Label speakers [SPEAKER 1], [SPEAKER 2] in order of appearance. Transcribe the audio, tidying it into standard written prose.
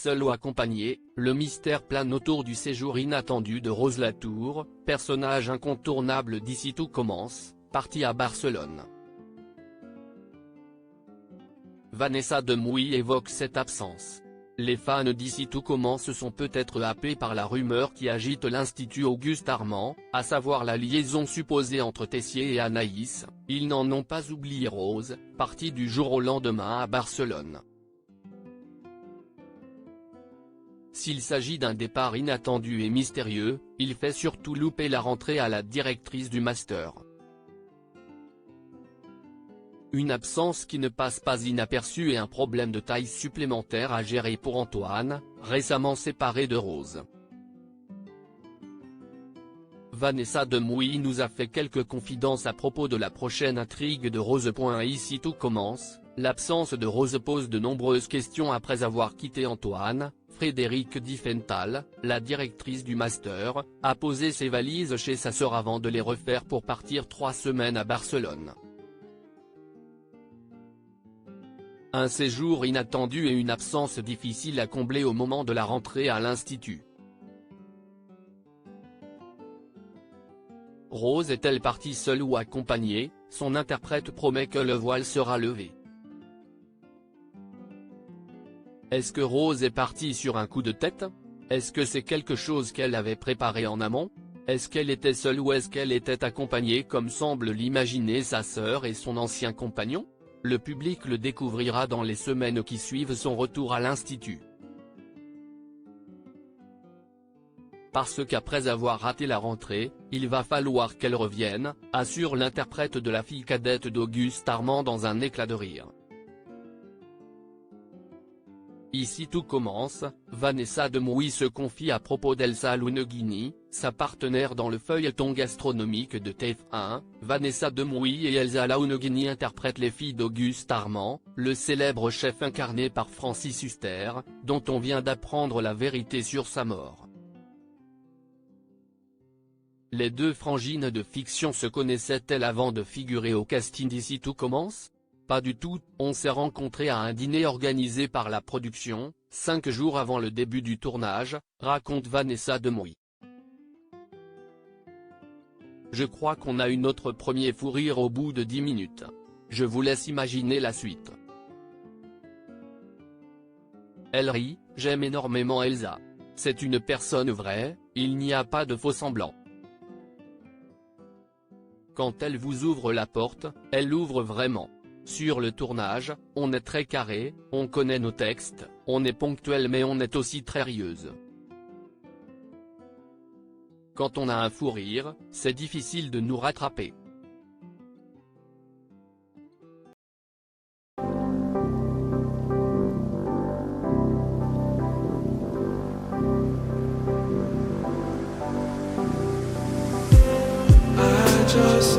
[SPEAKER 1] seul ou accompagné, le mystère plane autour du séjour inattendu de Rose Latour, personnage incontournable d'Ici Tout Commence, parti à Barcelone. Vanessa Demouy évoque cette absence. Les fans d'Ici Tout Commence sont peut-être happés par la rumeur qui agite l'Institut Auguste Armand, à savoir la liaison supposée entre Tessier et Anaïs. Ils n'en ont pas oublié Rose, partie du jour au lendemain à Barcelone. S'il s'agit d'un départ inattendu et mystérieux, il fait surtout louper la rentrée à la directrice du master. Une absence qui ne passe pas inaperçue et un problème de taille supplémentaire à gérer pour Antoine, récemment séparé de Rose. Vanessa Demouy nous a fait quelques confidences à propos de la prochaine intrigue de Rose. Ici Tout Commence, l'absence de Rose pose de nombreuses questions après avoir quitté Antoine. Frédérique Diffenthal, la directrice du master, a posé ses valises chez sa sœur avant de les refaire pour partir 3 semaines à Barcelone. Un séjour inattendu et une absence difficile à combler au moment de la rentrée à l'Institut. Rose est-elle partie seule ou accompagnée? Son interprète promet que le voile sera levé. Est-ce que Rose est partie sur un coup de tête? Est-ce que c'est quelque chose qu'elle avait préparé en amont? Est-ce qu'elle était seule ou est-ce qu'elle était accompagnée comme semble l'imaginer sa sœur et son ancien compagnon? Le public le découvrira dans les semaines qui suivent son retour à l'Institut. Parce qu'après avoir raté la rentrée, il va falloir qu'elle revienne, assure l'interprète de la fille cadette d'Auguste Armand dans un éclat de rire. Ici Tout Commence, Vanessa Demouy se confie à propos d'Elsa Lounguini, sa partenaire dans le feuilleton gastronomique de TF1. Vanessa Demouy et Elsa Lounguini interprètent les filles d'Auguste Armand, le célèbre chef incarné par Francis Huster, dont on vient d'apprendre la vérité sur sa mort. Les deux frangines de fiction se connaissaient-elles avant de figurer au casting d'Ici Tout Commence? Pas du tout, on s'est rencontrés à un dîner organisé par la production, 5 jours avant le début du tournage, raconte Vanessa Demouy. Je crois qu'on a eu notre premier fou rire au bout de 10 minutes. Je vous laisse imaginer la suite. Elle rit, j'aime énormément Elsa. C'est une personne vraie, il n'y a pas de faux semblants. Quand elle vous ouvre la porte, elle l'ouvre vraiment. Sur le tournage, on est très carré, on connaît nos textes, on est ponctuel mais on est aussi très rieuse. Quand on a un fou rire, c'est difficile de nous rattraper.
[SPEAKER 2] I just